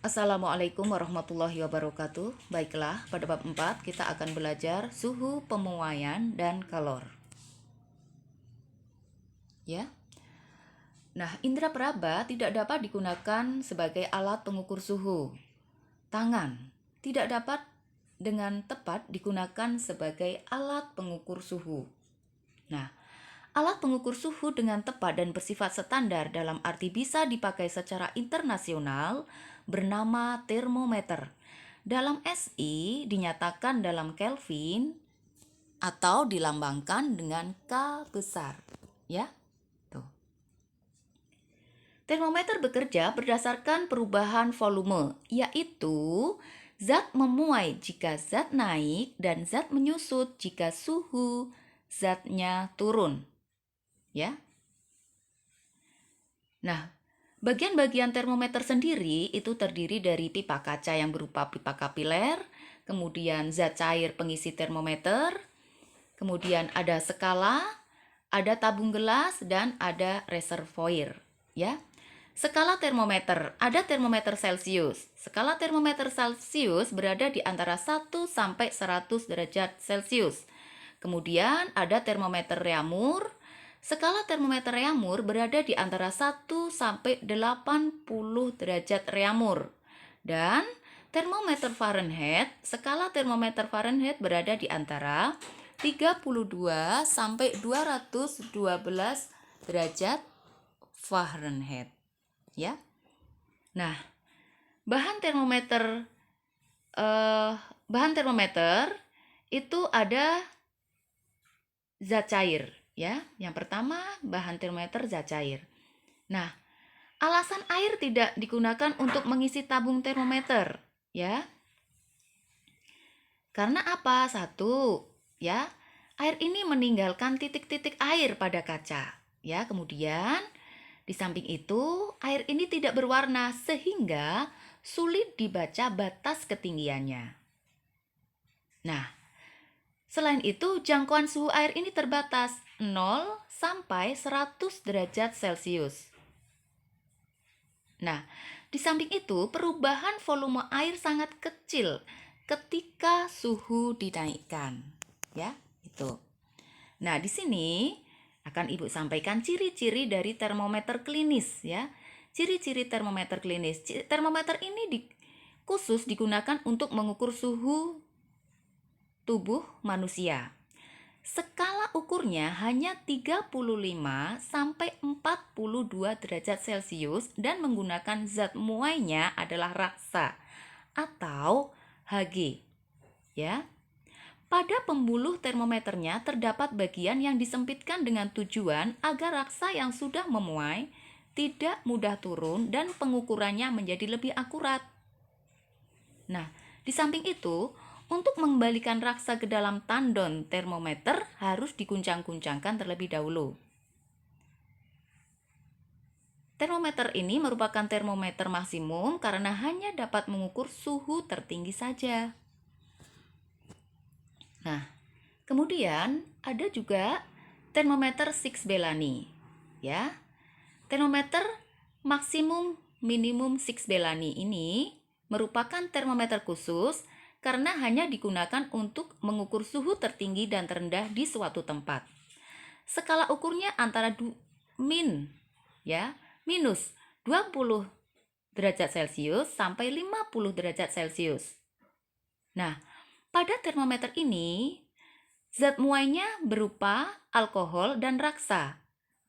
Assalamualaikum warahmatullahi wabarakatuh. Baiklah, pada bab 4 kita akan belajar suhu pemuaian dan kalor. Ya. Nah, indera peraba tidak dapat digunakan sebagai alat pengukur suhu. Tangan tidak dapat dengan tepat digunakan sebagai alat pengukur suhu. Nah, alat pengukur suhu dengan tepat dan bersifat standar dalam arti bisa dipakai secara internasional bernama termometer. Dalam SI dinyatakan dalam Kelvin atau dilambangkan dengan K besar. Ya, tuh. Termometer bekerja berdasarkan perubahan volume, yaitu zat memuai jika zat naik dan zat menyusut jika suhu zatnya turun. Ya. Nah, bagian-bagian termometer sendiri itu terdiri dari pipa kaca yang berupa pipa kapiler, kemudian zat cair pengisi termometer, kemudian ada skala, ada tabung gelas, dan ada reservoir. Ya. Skala termometer, ada termometer Celcius. Skala termometer Celcius berada di antara 1 sampai 100 derajat Celcius. Kemudian ada termometer Reaumur. Skala termometer Reaumur berada di antara 1 sampai 80 derajat Reaumur. Dan termometer Fahrenheit, skala termometer Fahrenheit berada di antara 32 sampai 212 derajat Fahrenheit. Ya. Nah, bahan termometer itu ada zat cair, ya. Yang pertama, bahan termometer zat cair. Nah, alasan air tidak digunakan untuk mengisi tabung termometer, ya. Karena apa? Satu, ya. Air ini meninggalkan titik-titik air pada kaca, ya. Kemudian di samping itu, air ini tidak berwarna sehingga sulit dibaca batas ketinggiannya. Nah, selain itu, jangkauan suhu air ini terbatas 0 sampai 100 derajat Celcius. Nah, di samping itu, perubahan volume air sangat kecil ketika suhu dinaikkan. Ya, itu. Nah, di sini akan Ibu sampaikan ciri-ciri dari termometer klinis, ya. Ciri-ciri termometer klinis. Termometer ini khusus digunakan untuk mengukur suhu tubuh manusia. Skala ukurnya hanya 35 sampai 42 derajat Celcius dan menggunakan zat muainya adalah raksa atau Hg. Ya. Pada pembuluh termometernya terdapat bagian yang disempitkan dengan tujuan agar raksa yang sudah memuai tidak mudah turun dan pengukurannya menjadi lebih akurat. Nah, di samping itu, untuk mengembalikan raksa ke dalam tandon termometer harus diguncang-guncangkan terlebih dahulu. Termometer ini merupakan termometer maksimum karena hanya dapat mengukur suhu tertinggi saja. Nah, kemudian ada juga termometer Six Bellani, ya. Termometer maksimum minimum Six Bellani ini merupakan termometer khusus karena hanya digunakan untuk mengukur suhu tertinggi dan terendah di suatu tempat. Skala ukurnya antara minus 20 derajat Celcius sampai 50 derajat Celcius. Nah, pada termometer ini zat muainya berupa alkohol dan raksa,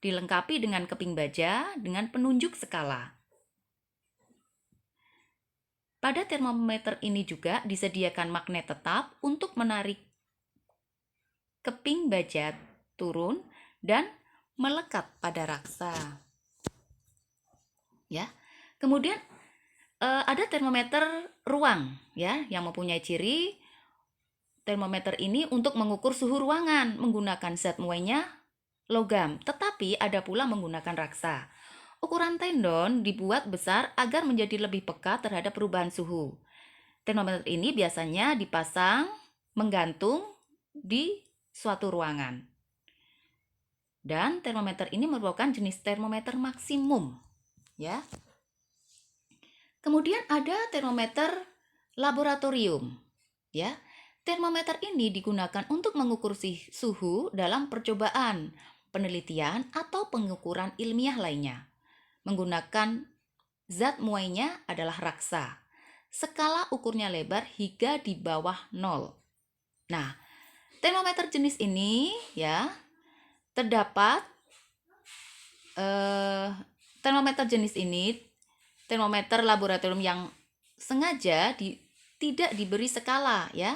dilengkapi dengan keping baja dengan penunjuk skala. Pada termometer ini juga disediakan magnet tetap untuk menarik keping baja turun dan melekat pada raksa. Ya. Kemudian ada termometer ruang, ya, yang mempunyai ciri termometer ini untuk mengukur suhu ruangan menggunakan zat muainya logam, tetapi ada pula menggunakan raksa. Ukuran tendon dibuat besar agar menjadi lebih peka terhadap perubahan suhu. Termometer ini biasanya dipasang menggantung di suatu ruangan. Dan termometer ini merupakan jenis termometer maksimum, ya. Kemudian ada termometer laboratorium. Ya, termometer ini digunakan untuk mengukur suhu dalam percobaan, penelitian, atau pengukuran ilmiah lainnya. Menggunakan zat muainya adalah raksa. Skala ukurnya lebar hingga di bawah 0. Nah, termometer jenis ini ya terdapat termometer jenis ini, termometer laboratorium yang sengaja tidak diberi skala ya.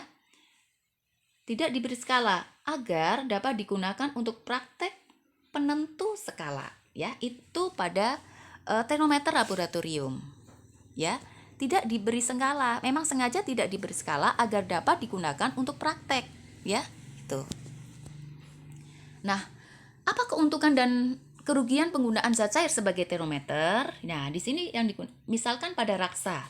Tidak diberi skala agar dapat digunakan untuk praktek penentu skala ya. Itu pada termometer laboratorium. Ya, tidak diberi skala. Memang sengaja tidak diberi skala agar dapat digunakan untuk praktek ya. Itu. Nah, apa keuntungan dan kerugian penggunaan zat cair sebagai termometer? Nah, di sini yang misalkan pada raksa.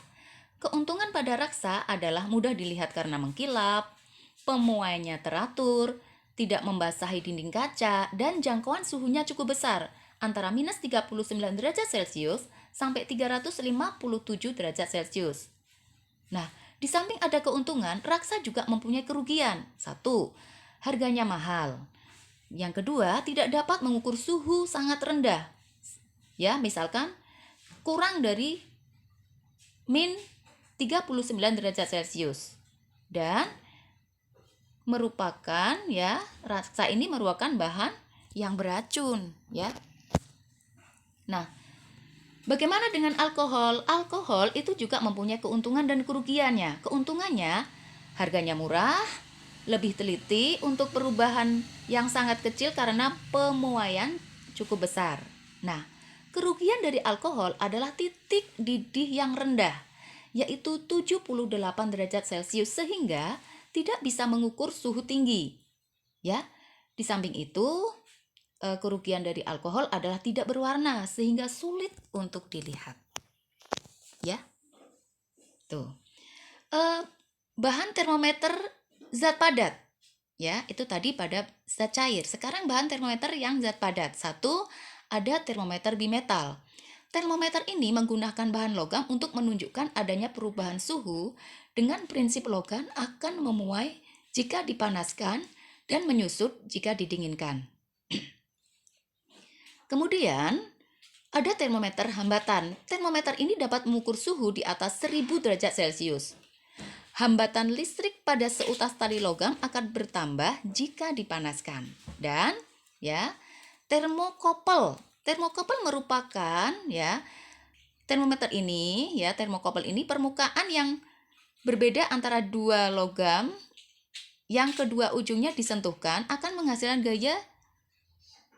Keuntungan pada raksa adalah mudah dilihat karena mengkilap, pemuaiannya teratur, tidak membasahi dinding kaca, dan jangkauan suhunya cukup besar, antara minus 39 derajat Celcius sampai 357 derajat Celcius. Nah, di samping ada keuntungan, raksa juga mempunyai kerugian. 1. Harganya mahal. Yang kedua, tidak dapat mengukur suhu sangat rendah. Ya, misalkan kurang dari min 39 derajat Celcius. Dan merupakan ya, raksa ini merupakan bahan yang beracun ya. Nah, bagaimana dengan alkohol? Alkohol itu juga mempunyai keuntungan dan kerugiannya. Keuntungannya, harganya murah, lebih teliti untuk perubahan yang sangat kecil karena pemuaian cukup besar. Nah, kerugian dari alkohol adalah titik didih yang rendah, yaitu 78 derajat Celcius, sehingga tidak bisa mengukur suhu tinggi. Ya, di samping itu, kerugian dari alkohol adalah tidak berwarna sehingga sulit untuk dilihat. Ya. Tuh. Bahan termometer zat padat. Ya, itu tadi pada zat cair. Sekarang bahan termometer yang zat padat. 1, ada termometer bimetal. Termometer ini menggunakan bahan logam untuk menunjukkan adanya perubahan suhu dengan prinsip logam akan memuai jika dipanaskan dan menyusut jika didinginkan. Kemudian, ada termometer hambatan. Termometer ini dapat mengukur suhu di atas 1000 derajat Celcius. Hambatan listrik pada seutas tali logam akan bertambah jika dipanaskan. Dan ya, termokopel. Termokopel merupakan ya termometer ini ya, termokopel ini permukaan yang berbeda antara dua logam yang kedua ujungnya disentuhkan akan menghasilkan gaya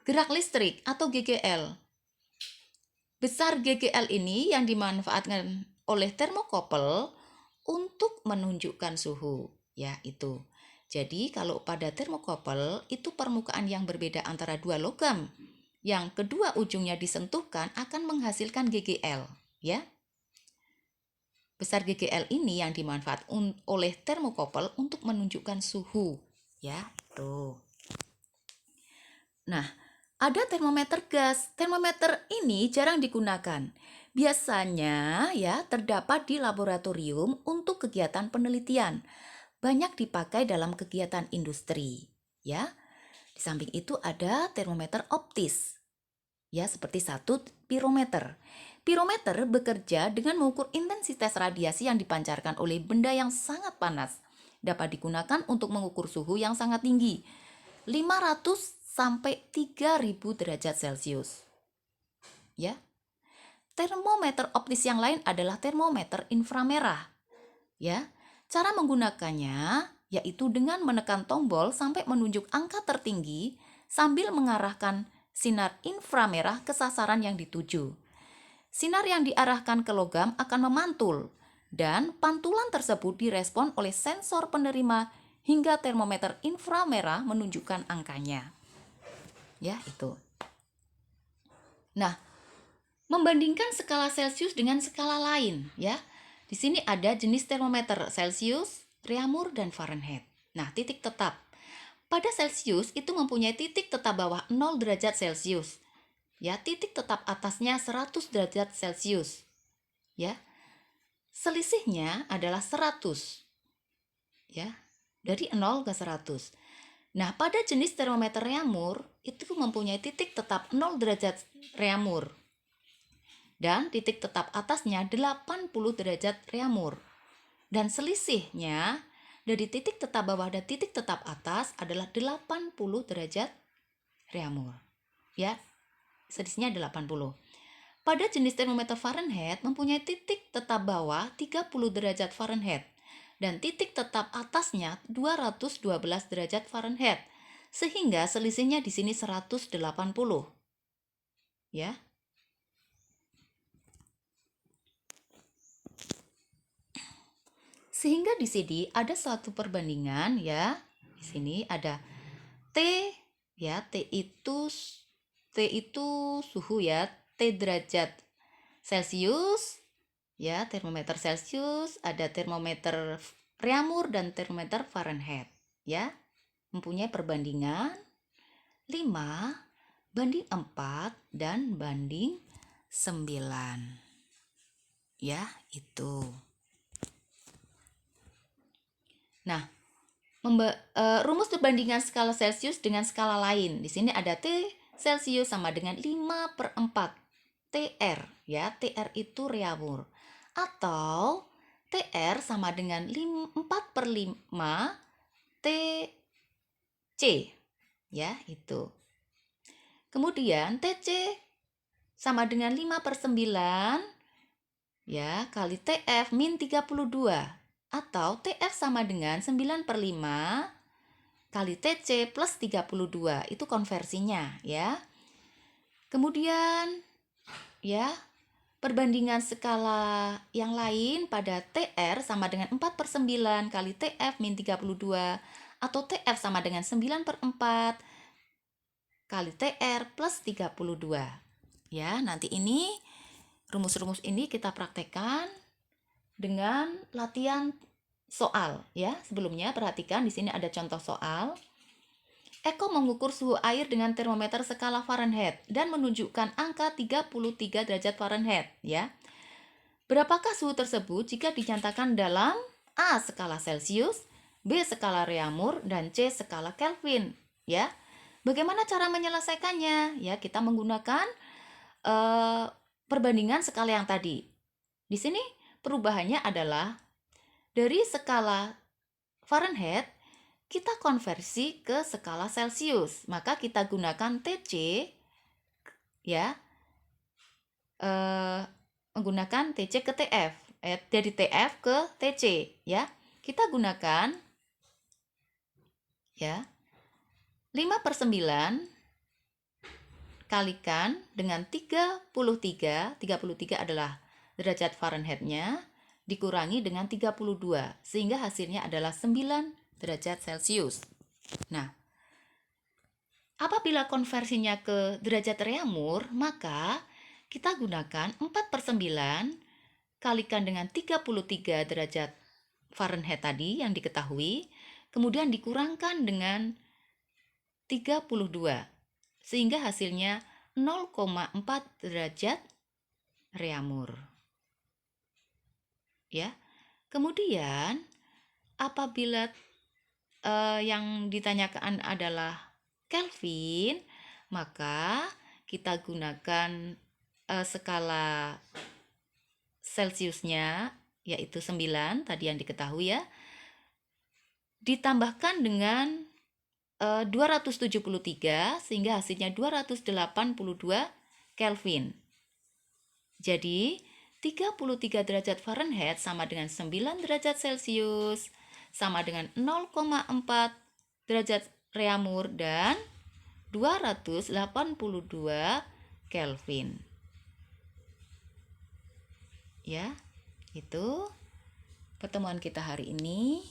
gerak listrik atau GGL. Besar GGL ini yang dimanfaatkan oleh termokopel untuk menunjukkan suhu ya itu. Jadi kalau pada termokopel itu permukaan yang berbeda antara dua logam yang kedua ujungnya disentuhkan akan menghasilkan GGL ya. Besar GGL ini yang dimanfaatkan oleh termokopel untuk menunjukkan suhu ya itu. Nah, ada termometer gas. Termometer ini jarang digunakan. Biasanya ya terdapat di laboratorium untuk kegiatan penelitian. Banyak dipakai dalam kegiatan industri ya. Di samping itu ada termometer optis. Ya, seperti 1 pirometer. Pirometer bekerja dengan mengukur intensitas radiasi yang dipancarkan oleh benda yang sangat panas. Dapat digunakan untuk mengukur suhu yang sangat tinggi, 500 sampai 3000 derajat Celcius. Ya. Termometer optis yang lain adalah termometer inframerah. Ya. Cara menggunakannya yaitu dengan menekan tombol sampai menunjuk angka tertinggi sambil mengarahkan sinar inframerah ke sasaran yang dituju. Sinar yang diarahkan ke logam akan memantul dan pantulan tersebut direspon oleh sensor penerima hingga termometer inframerah menunjukkan angkanya. Ya, itu. Nah, membandingkan skala Celcius dengan skala lain ya. Di sini ada jenis termometer Celcius, Reaumur, dan Fahrenheit. Nah, titik tetap. Pada Celcius itu mempunyai titik tetap bawah 0 derajat Celcius. Ya, titik tetap atasnya 100 derajat Celcius. Ya. selisihnya adalah 100. Ya, dari 0 ke 100. Nah, pada jenis termometer Reaumur itu mempunyai titik tetap 0 derajat Reaumur dan titik tetap atasnya 80 derajat Reaumur. Dan selisihnya dari titik tetap bawah dan titik tetap atas adalah 80 derajat Reaumur. Ya, selisihnya 80. Pada jenis termometer Fahrenheit mempunyai titik tetap bawah 30 derajat Fahrenheit dan titik tetap atasnya 212 derajat Fahrenheit, sehingga selisihnya di sini 180. Ya. Sehingga di sini ada suatu perbandingan ya. Di sini ada T ya, T itu suhu ya, T derajat Celcius ya, termometer Celcius, ada termometer Reaumur dan termometer Fahrenheit ya. Mempunyai perbandingan 5:4 dan banding 9. Ya, itu. Nah, rumus perbandingan skala Celcius dengan skala lain. Di sini ada T Celcius sama dengan 5/4 TR ya. TR itu Reaumur. Atau TR sama dengan 4/5 TC ya, itu. Kemudian TC sama dengan 5/9 ya kali TF min 32 atau TF sama dengan 9/5 kali TC plus 32. Itu konversinya ya. Kemudian ya, perbandingan skala yang lain pada TR sama dengan 4/9 kali TF min 32 atau TF sama dengan 9/4 kali TR plus 32. Ya, nanti ini rumus-rumus ini kita praktekkan dengan latihan soal ya. Sebelumnya perhatikan di sini ada contoh soal. Eko mengukur suhu air dengan termometer skala Fahrenheit dan menunjukkan angka 33 derajat Fahrenheit ya. Berapakah suhu tersebut jika dinyatakan dalam A skala Celcius, B skala Reaumur dan C skala Kelvin ya. Bagaimana cara menyelesaikannya? Ya, kita menggunakan perbandingan skala yang tadi. Di sini perubahannya adalah dari skala Fahrenheit kita konversi ke skala Celcius. Maka kita gunakan TC ya. Menggunakan TC ke TF. Dari TF ke TC ya. Kita gunakan ya 5/9 kalikan dengan 33 adalah derajat Fahrenheit-nya, dikurangi dengan 32, sehingga hasilnya adalah 9 derajat Celcius. Nah, apabila konversinya ke derajat Reaumur, maka kita gunakan 4/9 kalikan dengan 33 derajat Fahrenheit tadi yang diketahui, kemudian dikurangkan dengan 32, sehingga hasilnya 0,4 derajat Reaumur. Ya. Kemudian apabila yang ditanyakan adalah Kelvin, maka kita gunakan skala Celciusnya yaitu 9 tadi yang diketahui ya. Ditambahkan dengan 273 sehingga hasilnya 282 Kelvin. Jadi 33 derajat Fahrenheit sama dengan 9 derajat Celcius sama dengan 0,4 derajat Reaumur dan 282 Kelvin. Ya, itu pertemuan kita hari ini.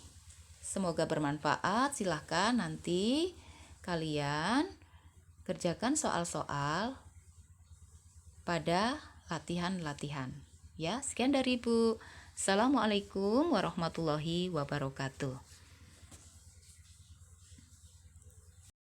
Semoga bermanfaat. Silahkan nanti kalian kerjakan soal-soal pada latihan-latihan. Ya, sekian dari Ibu. Assalamualaikum warahmatullahi wabarakatuh.